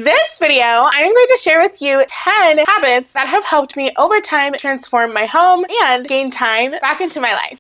this video, I'm going to share with you 10 habits that have helped me over time transform my home and gain time back into my life.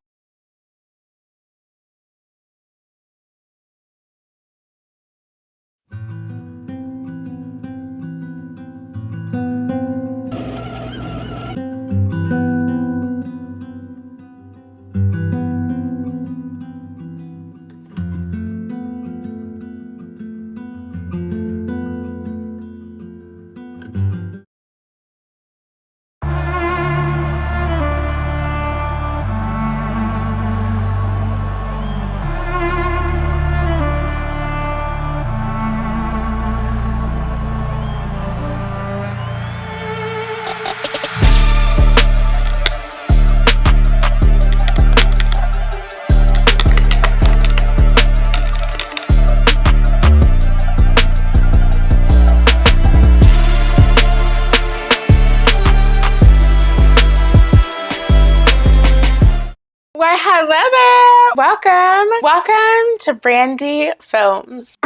Well, hello there! Welcome to Brandi Films.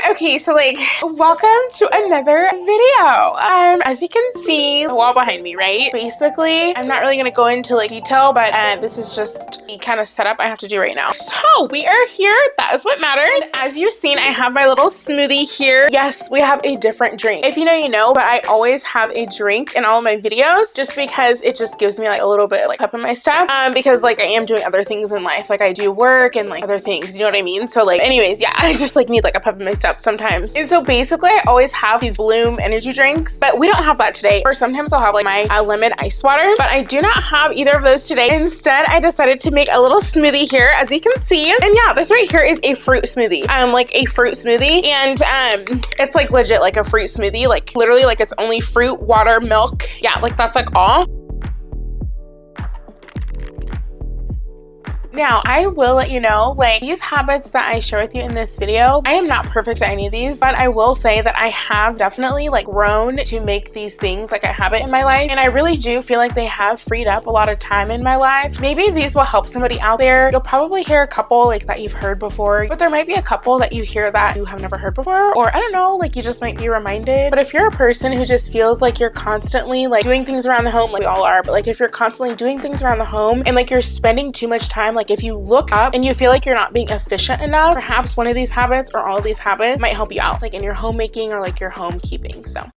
Okay, so welcome to another video. As you can see, the wall behind me, right? Basically, I'm not really gonna go into detail, but this is just the kind of setup I have to do right now. So we are here, that is what matters. As you've seen, I have my little smoothie here. Yes, we have a different drink. If you know, you know, but I always have a drink in all of my videos just because it just gives me a little bit pep in my step. Because I am doing other things in life. I do work and other things, you know what I mean? So anyways, yeah, I just need a pep in my step sometimes. And so basically I always have these Bloom energy drinks, but we don't have that today. Or sometimes I'll have my lemon ice water, but I do not have either of those today. Instead, I decided to make a little smoothie here, as you can see. And yeah, this right here is a fruit smoothie. A fruit smoothie. And it's legit a fruit smoothie. Literally it's only fruit, water, milk. Yeah, that's all. Now, I will let you know, these habits that I share with you in this video, I am not perfect at any of these, but I will say that I have definitely grown to make these things a habit in my life. And I really do feel they have freed up a lot of time in my life. Maybe these will help somebody out there. You'll probably hear a couple that you've heard before, but there might be a couple that you hear that you have never heard before, or I don't know, you just might be reminded. But if you're a person who just feels you're constantly doing things around the home, we all are, but if you're constantly doing things around the home and you're spending too much time, if you look up and you feel you're not being efficient enough, perhaps one of these habits or all of these habits might help you out, in your homemaking or your homekeeping. So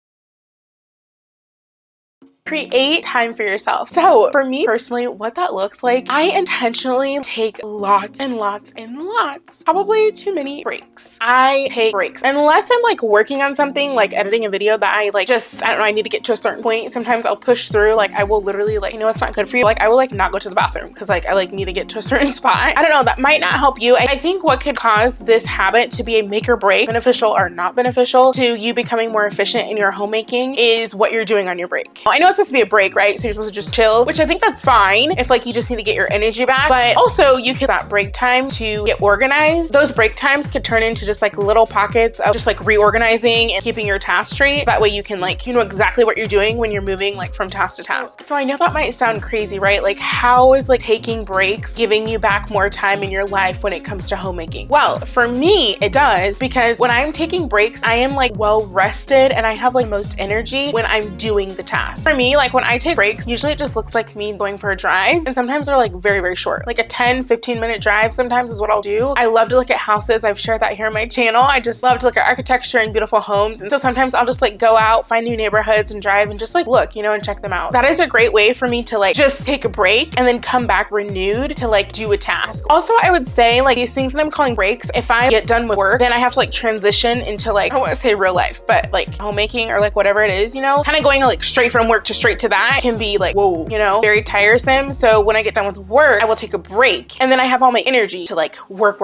create time for yourself. So for me personally, what that looks like, I intentionally take lots and lots and lots, probably too many breaks. I take breaks unless I'm working on something, editing a video that I I don't know, I need to get to a certain point. Sometimes I'll push through. I will literally you know it's not good for you. I will not go to the bathroom because I need to get to a certain spot. I don't know, that might not help you. I think what could cause this habit to be a make or break, beneficial or not beneficial to you becoming more efficient in your homemaking, is what you're doing on your break. I know it's supposed to be a break, right? So you're supposed to just chill, which I think that's fine if you just need to get your energy back. But also you can that break time to get organized. Those break times could turn into just little pockets of just reorganizing and keeping your tasks straight. That way you can you know exactly what you're doing when you're moving from task to task. So I know that might sound crazy, right? How is taking breaks giving you back more time in your life when it comes to homemaking? Well, for me, it does, because when I'm taking breaks, I am well rested and I have most energy when I'm doing the task. For me, when I take breaks, usually it just looks like me going for a drive, and sometimes they're very, very short. A 10-15 minute drive sometimes is what I'll do. I love to look at houses. I've shared that here on my channel. I just love to look at architecture and beautiful homes. And so sometimes I'll just go out, find new neighborhoods and drive and just look, you know, and check them out. That is a great way for me to just take a break and then come back renewed to do a task. Also, I would say these things that I'm calling breaks, if I get done with work, then I have to transition into I don't want to say real life, but homemaking or whatever it is, you know, kind of going straight from work to straight to that can be whoa, you know, very tiresome. So when I get done with work, I will take a break and then I have all my energy to work.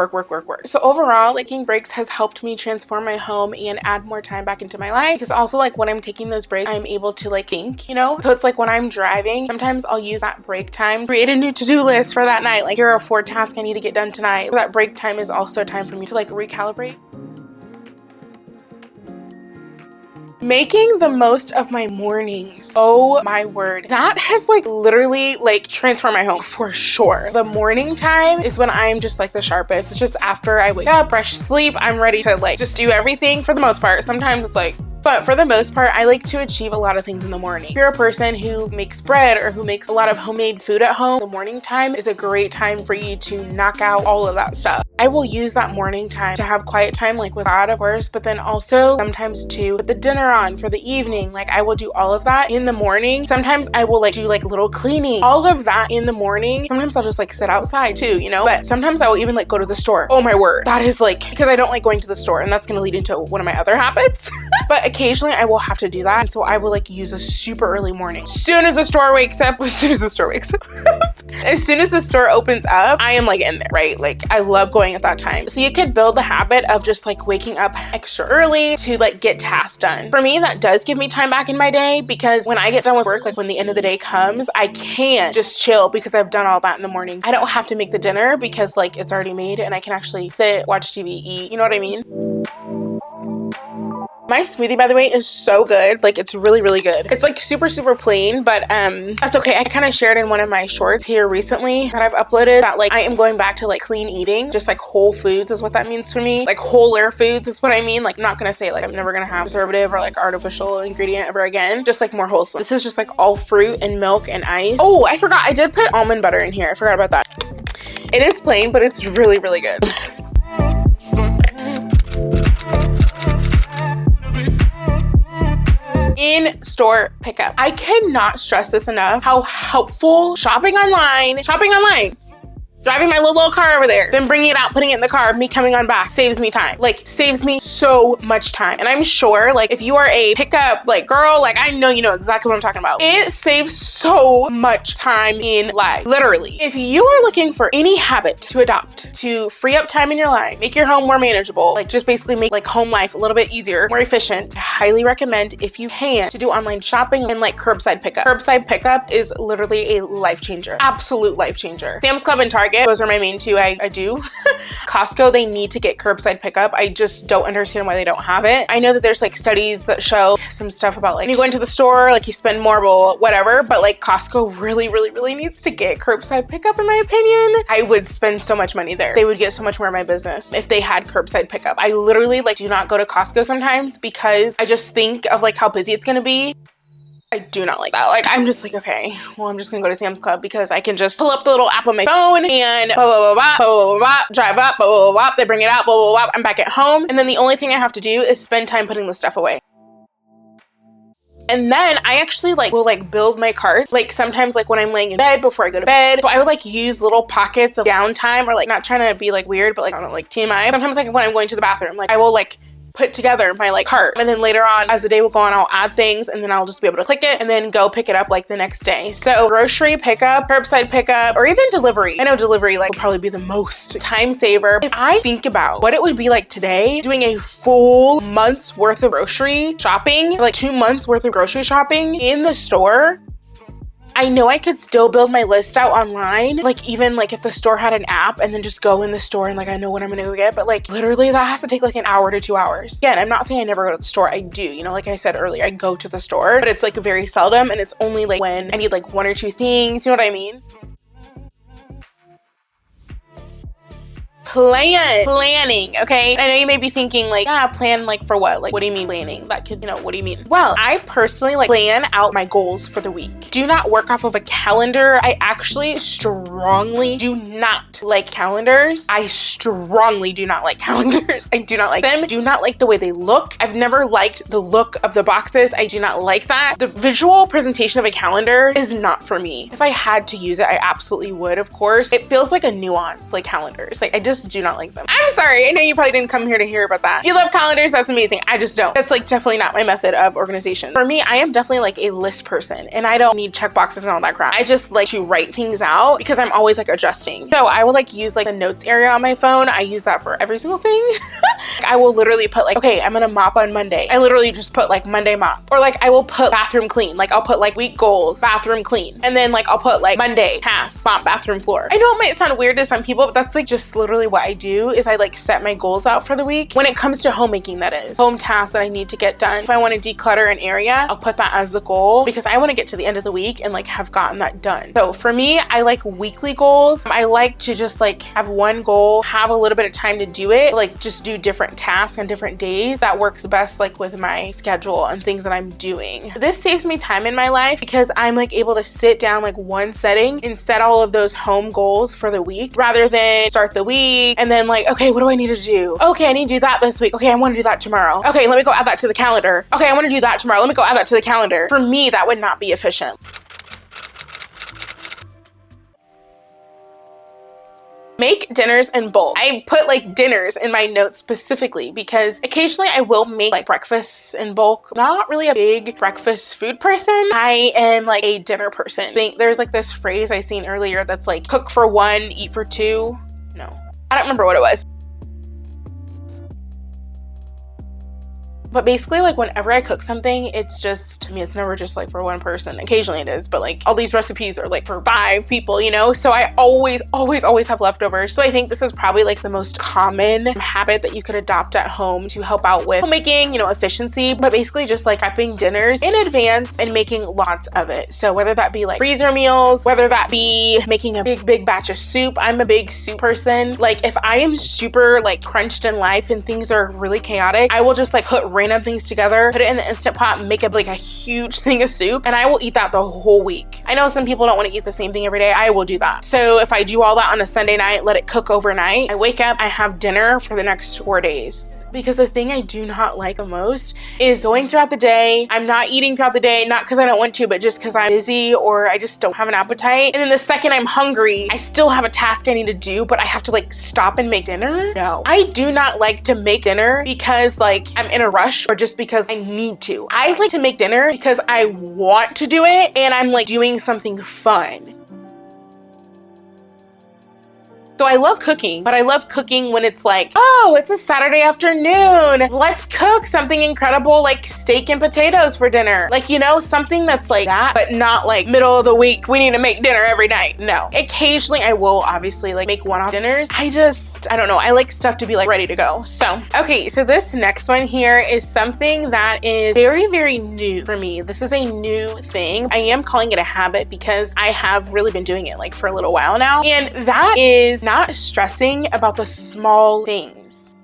So overall, taking breaks has helped me transform my home and add more time back into my life, because also when I'm taking those breaks, I'm able to think, you know. So it's when I'm driving, sometimes I'll use that break time, create a new to-do list for that night. Here are 4 tasks I need to get done tonight. So that break time is also time for me to recalibrate. Making the most of my mornings. Oh my word. That has like literally like transformed my home for sure. The morning time is when I'm just like the sharpest. It's just after I wake up, brush, sleep, I'm ready to like just do everything for the most part. Sometimes it's like, but for the most part, I like to achieve a lot of things in the morning. If you're a person who makes bread or who makes a lot of homemade food at home, the morning time is a great time for you to knock out all of that stuff. I will use that morning time to have quiet time, like with God, of course, but then also sometimes to put the dinner on for the evening. Like I will do all of that in the morning. Sometimes I will like do like little cleaning, all of that in the morning. Sometimes I'll just like sit outside too, you know, but sometimes I will even like go to the store. Oh my word. That is like, because I don't like going to the store, and that's going to lead into one of my other habits. But occasionally I will have to do that. And so I will like use a super early morning. As soon as the store wakes up, as soon as the store opens up, I am like in there, right? Like I love going at that time. So you could build the habit of just like waking up extra early to like get tasks done. For me, that does give me time back in my day, because when I get done with work, like when the end of the day comes, I can just chill because I've done all that in the morning. I don't have to make the dinner because like it's already made, and I can actually sit, watch TV, eat, you know what I mean? My smoothie, by the way, is so good. Like it's really, really good. It's like super, super plain, but that's okay. I kind of shared in one of my shorts here recently that I've uploaded that like I am going back to like clean eating, just like whole foods is what that means for me. Like wholer foods is what I mean. Like I'm not gonna say like I'm never gonna have preservative or like artificial ingredient ever again. Just like more wholesome. This is just like all fruit and milk and ice. Oh, I forgot. I did put almond butter in here. I forgot about that. It is plain, but it's really, really good. In-store pickup. I cannot stress this enough, how helpful shopping online, driving my little car over there, then bringing it out, putting it in the car, me coming on back, saves me time. Like saves me so much time. And I'm sure like if you are a pickup like girl, like I know you know exactly what I'm talking about. It saves so much time in life, literally. If you are looking for any habit to adopt to free up time in your life, make your home more manageable, like just basically make like home life a little bit easier, more efficient, I highly recommend, if you can, to do online shopping and like curbside pickup. Curbside pickup is literally a life changer, absolute life changer. Sam's Club and Target, those are my main two I do. Costco, they need to get curbside pickup. I just don't understand why they don't have it. I know that there's like studies that show some stuff about like when you go into the store, like you spend more, whatever, but like Costco really, really, really needs to get curbside pickup in my opinion. I would spend so much money there. They would get so much more of my business if they had curbside pickup. I literally like do not go to Costco sometimes because I just think of like how busy it's gonna be. I do not like that. Like, I'm just like, okay, well, I'm just gonna go to Sam's Club because I can just pull up the little app on my phone and blah, blah, blah, blah, blah, blah, blah, drive up, blah, blah, blah, blah, they bring it out, blah, blah, blah, I'm back at home. And then the only thing I have to do is spend time putting the stuff away. And then I actually like will like build my carts. Like sometimes like when I'm laying in bed before I go to bed, so I would like use little pockets of downtime, or like not trying to be like weird, but like I don't know, like TMI. Sometimes like when I'm going to the bathroom, like I will like put together my like cart, and then later on as the day will go on, I'll add things, and then I'll just be able to click it and then go pick it up like the next day. So grocery pickup, curbside pickup, or even delivery. I know delivery like will probably be the most time saver. If I think about what it would be like today doing a full month's worth of grocery shopping, like 2 months worth of grocery shopping in the store, I know I could still build my list out online, like even like if the store had an app, and then just go in the store and like I know what I'm gonna go get, but like literally that has to take like an hour to 2 hours. Again, I'm not saying I never go to the store. I do, you know, like I said earlier, I go to the store, but it's like very seldom, and it's only like when I need like 1 or 2 things, you know what I mean? Planning, okay? I know you may be thinking like, plan like for what? Like, what do you mean planning? That could, you know, what do you mean? Well, I personally like plan out my goals for the week. Do not work off of a calendar. I actually strongly do not like calendars. I strongly do not like calendars. I do not like them. Do not like the way they look. I've never liked the look of the boxes. I do not like that. The visual presentation of a calendar is not for me. If I had to use it, I absolutely would, of course. It feels like a nuance, like calendars. Like I just do not like them. I'm sorry. I know you probably didn't come here to hear about that. If you love calendars, that's amazing. I just don't. That's like definitely not my method of organization. For me, I am definitely like a list person, and I don't need checkboxes and all that crap. I just like to write things out because I'm always like adjusting. So I will like use like the notes area on my phone. I use that for every single thing. I will literally put like, okay, I'm gonna mop on Monday. I literally just put like Monday mop. Or like I will put bathroom clean. Like I'll put like week goals, bathroom clean. And then like I'll put like Monday, task, mop, bathroom floor. I know it might sound weird to some people, but that's like just literally what I do is I like set my goals out for the week. When it comes to homemaking, that is. Home tasks that I need to get done. If I want to declutter an area, I'll put that as the goal because I want to get to the end of the week and like have gotten that done. So for me, I like weekly goals. I like to just like have one goal, have a little bit of time to do it, like just do different tasks on different days. That works best like with my schedule and things that I'm doing. This saves me time in my life because I'm like able to sit down like one setting and set all of those home goals for the week rather than start the week and then like, okay, what do I need to do? Okay, I need to do that this week. Okay, I want to do that tomorrow. Okay, let me go add that to the calendar. Okay, I want to do that tomorrow. Let me go add that to the calendar. For me, that would not be efficient. Make dinners in bulk. I put like dinners in my notes specifically because occasionally I will make like breakfasts in bulk. Not really a big breakfast food person. I am like a dinner person. I think there's like this phrase I seen earlier that's like cook for one, eat for two. No, I don't remember what it was. But basically, like whenever I cook something, it's just, I mean, it's never just like for one person. Occasionally it is, but like all these recipes are like for 5 people, you know? So I always have leftovers. So I think this is probably like the most common habit that you could adopt at home to help out with homemaking, you know, efficiency, but basically just like prepping dinners in advance and making lots of it. So whether that be like freezer meals, whether that be making a big batch of soup. I'm a big soup person. Like if I am super like crunched in life and things are really chaotic, I will just like put random things together, put it in the Instant Pot, make up like a huge thing of soup, and I will eat that the whole week. I know some people don't want to eat the same thing every day. I will do that. So if I do all that on a Sunday night, let it cook overnight, I wake up, I have dinner for the next 4 days. Because the thing I do not like the most is going throughout the day. I'm not eating throughout the day, not because I don't want to, but just because I'm busy or I just don't have an appetite. And then the second I'm hungry, I still have a task I need to do, but I have to like stop and make dinner. No, I do not like to make dinner because like I'm in a rush or just because I need to. I like to make dinner because I want to do it and I'm like doing something fun. So I love cooking, but I love cooking when it's like, oh, it's a Saturday afternoon. Let's cook something incredible like steak and potatoes for dinner. Like, you know, something that's like that, but not like middle of the week, we need to make dinner every night. No. Occasionally I will obviously like make one-off dinners. I don't know. I like stuff to be like ready to go. So, okay. So this next one here is something that is very new for me. This is a new thing. I am calling it a habit because I have really been doing it like for a little while now. And that is not stressing about the small things.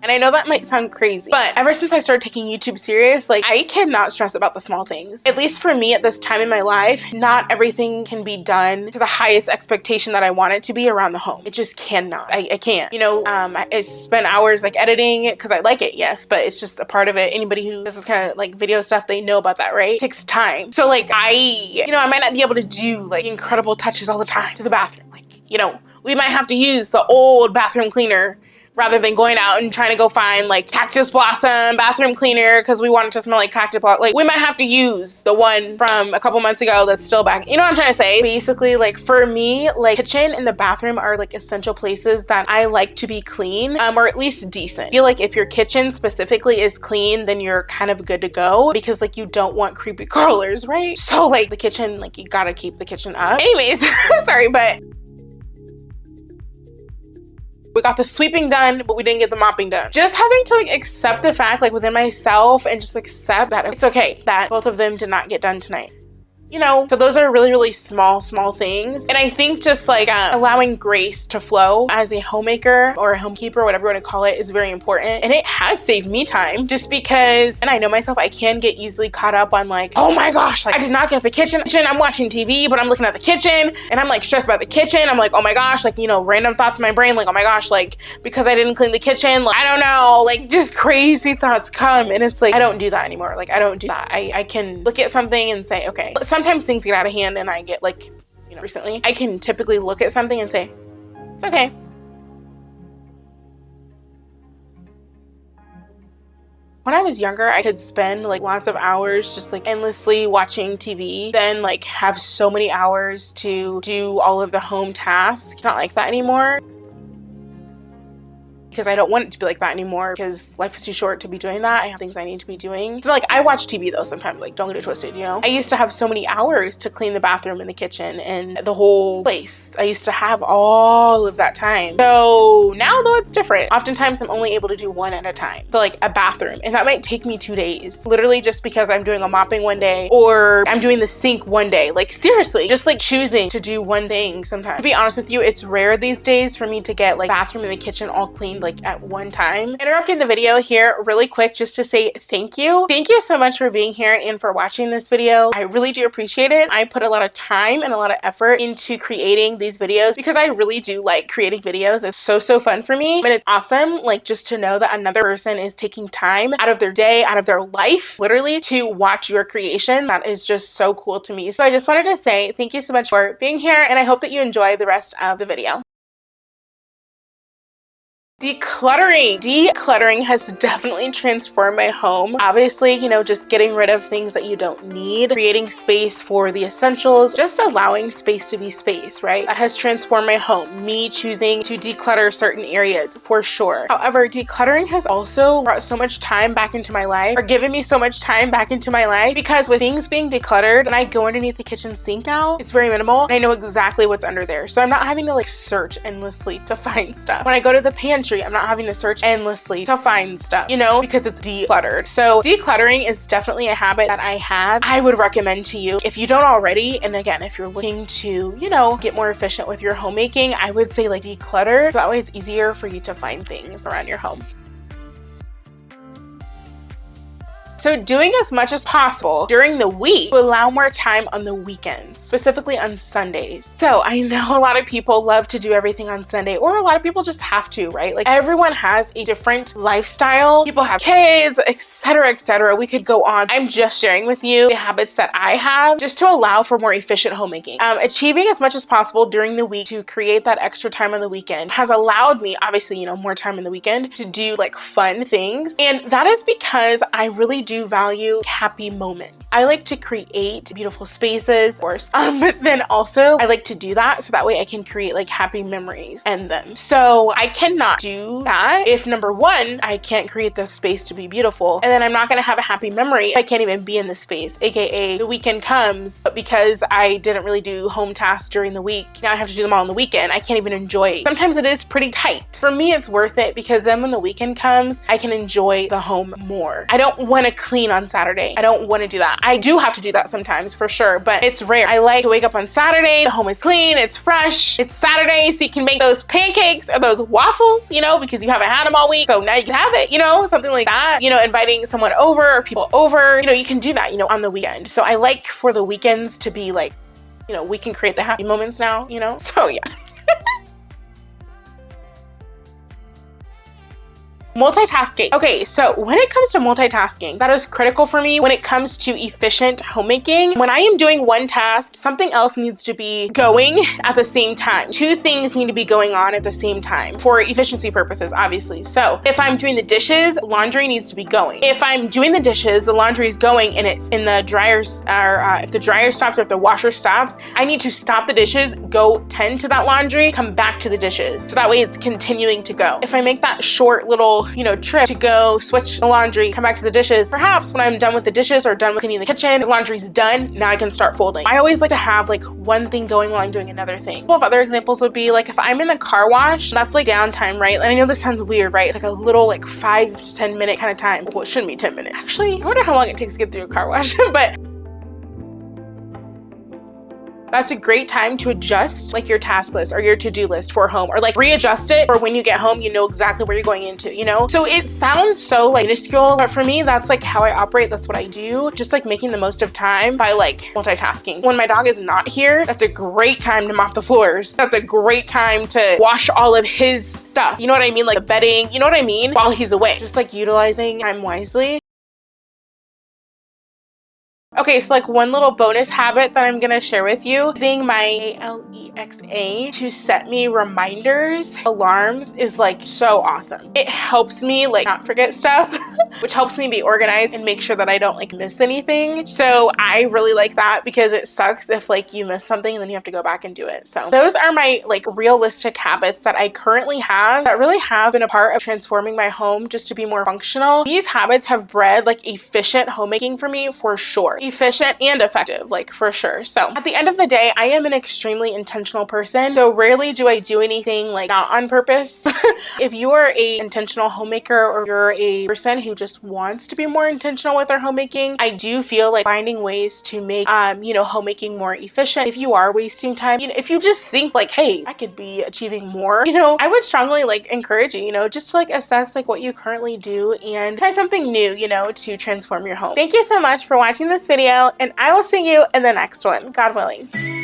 And I know that might sound crazy, but ever since I started taking YouTube serious, like I cannot stress about the small things. At least for me at this time in my life, not everything can be done to the highest expectation that I want it to be around the home. It just cannot. I can't. You know, I spend hours like editing it because I like it, yes, but it's just a part of it. Anybody who does this kind of like video stuff, they know about that, right? It takes time. So like I might not be able to do like incredible touches all the time to the bathroom. Like, you know, we might have to use the old bathroom cleaner rather than going out and trying to go find like cactus blossom bathroom cleaner because we want it to smell like cactus blossom. Like we might have to use the one from a couple months ago that's still back. You know what I'm trying to say? Basically, like for me, like kitchen and the bathroom are like essential places that I like to be clean, or at least decent. I feel like if your kitchen specifically is clean, then you're kind of good to go because like you don't want creepy crawlers, right? So like the kitchen, like you gotta keep the kitchen up. Anyways, sorry, but we got the sweeping done, but we didn't get the mopping done. Just having to like accept the fact like within myself and just accept that it's okay that both of them did not get done tonight. You know, so those are really small things. And I think just like allowing grace to flow as a homemaker or a homekeeper, whatever you want to call it, is very important. And it has saved me time just because, and I know myself, I can get easily caught up on like, oh my gosh, like I did not get the kitchen. I'm watching TV, but I'm looking at the kitchen and I'm like stressed about the kitchen. I'm like, oh my gosh, like, you know, random thoughts in my brain, like, oh my gosh, like because I didn't clean the kitchen, like, I don't know, like just crazy thoughts come. And it's like, I don't do that anymore. Like, I don't do that. I can look at something and say, okay, sometimes things get out of hand and I get like, you know, recently I can typically look at something and say, it's okay. When I was younger, I could spend like lots of hours just like endlessly watching TV, then like have so many hours to do all of the home tasks. It's not like that anymore, because I don't want it to be like that anymore, because life is too short to be doing that. I have things I need to be doing. So like I watch TV though sometimes, like don't get it twisted, you know? I used to have so many hours to clean the bathroom and the kitchen and the whole place. I used to have all of that time. So now though it's different. Oftentimes I'm only able to do one at a time. So like a bathroom, and that might take me 2 days, literally just because I'm doing a mopping one day or I'm doing the sink one day. Like seriously, just like choosing to do one thing sometimes. To be honest with you, it's rare these days for me to get like bathroom and the kitchen all cleaned like at one time. Interrupting the video here really quick just to say thank you. Thank you so much for being here and for watching this video. I really do appreciate it. I put a lot of time and a lot of effort into creating these videos because I really do like creating videos. It's so fun for me, and it's awesome like just to know that another person is taking time out of their day, out of their life, literally to watch your creation. That is just so cool to me. So I just wanted to say thank you so much for being here, and I hope that you enjoy the rest of the video. Decluttering. Decluttering has definitely transformed my home. Obviously, you know, just getting rid of things that you don't need, creating space for the essentials, just allowing space to be space, right? That has transformed my home. Me choosing to declutter certain areas for sure. However, decluttering has also brought so much time back into my life, or given me so much time back into my life, because with things being decluttered, when I go underneath the kitchen sink now, it's very minimal and I know exactly what's under there. So I'm not having to like search endlessly to find stuff. When I go to the pantry, I'm not having to search endlessly to find stuff, you know, because it's decluttered. So decluttering is definitely a habit that I have. I would recommend to you if you don't already. And again, if you're looking to, you know, get more efficient with your homemaking, I would say like declutter. So that way it's easier for you to find things around your home. So doing as much as possible during the week to allow more time on the weekends, specifically on Sundays. So I know a lot of people love to do everything on Sunday, or a lot of people just have to, right? Like everyone has a different lifestyle. People have kids, etc., etc. We could go on. I'm just sharing with you the habits that I have just to allow for more efficient homemaking. Achieving as much as possible during the week to create that extra time on the weekend has allowed me, obviously, you know, more time on the weekend to do like fun things. And that is because I really do value happy moments. I like to create beautiful spaces, of course, but then also I like to do that so that way I can create like happy memories in them. So I cannot do that if number one, I can't create the space to be beautiful, and then I'm not gonna have a happy memory if I can't even be in the space, aka the weekend comes, but because I didn't really do home tasks during the week, now I have to do them all on the weekend. I can't even enjoy it. Sometimes it is pretty tight. For me, it's worth it because then when the weekend comes, I can enjoy the home more. I don't want to clean on Saturday. I don't want to do that. I do have to do that sometimes for sure, but it's rare. I like to wake up on Saturday, the home is clean, it's fresh, it's Saturday, so you can make those pancakes or those waffles, you know, because you haven't had them all week. So now you can have it, you know, something like that, you know, inviting someone over or people over, you know, you can do that, you know, on the weekend. So I like for the weekends to be like, you know, we can create the happy moments now, you know? So yeah. Multitasking. Okay, so when it comes to multitasking, that is critical for me when it comes to efficient homemaking. When I am doing one task, something else needs to be going at the same time. Two things need to be going on at the same time for efficiency purposes, obviously. So if I'm doing the dishes, laundry needs to be going. If I'm doing the dishes, the laundry is going and it's in the dryers, or if the dryer stops or if the washer stops, I need to stop the dishes, go tend to that laundry, come back to the dishes. So that way it's continuing to go. If I make that short little, you know, trip to go switch the laundry, come back to the dishes, perhaps when I'm done with the dishes or done with cleaning the kitchen, the laundry's done, now I can start folding. I always like to have like one thing going while I'm doing another thing. A couple of other examples would be like if I'm in the car wash, that's like downtime, right? And I know this sounds weird, right? It's like a little like 5 to 10 minute kind of time. Well, it shouldn't be 10 minutes. Actually, I wonder how long it takes to get through a car wash, but that's a great time to adjust like your task list or your to-do list for home, or like readjust it for when you get home, you know exactly where you're going into, you know? So it sounds so like minuscule, but for me, that's like how I operate. That's what I do. Just like making the most of time by like multitasking. When my dog is not here, that's a great time to mop the floors. That's a great time to wash all of his stuff. You know what I mean? Like the bedding, you know what I mean? While he's away, just like utilizing time wisely. Okay, so like one little bonus habit that I'm gonna share with you, using my Alexa to set me reminders, alarms, is like so awesome. It helps me like not forget stuff. which helps me be organized and make sure that I don't like miss anything. So I really like that because it sucks if like you miss something and then you have to go back and do it. So those are my like realistic habits that I currently have that really have been a part of transforming my home just to be more functional. These habits have bred like efficient homemaking for me for sure. Efficient and effective, like for sure. So at the end of the day, I am an extremely intentional person. So rarely do I do anything like not on purpose. If you are a intentional homemaker or you're a person who just wants to be more intentional with their homemaking, I do feel like finding ways to make, homemaking more efficient. If you are wasting time, if you just think like, hey, I could be achieving more, I would strongly like encourage you, just to like assess like what you currently do and try something new, to transform your home. Thank you so much for watching this video, and I will see you in the next one, God willing.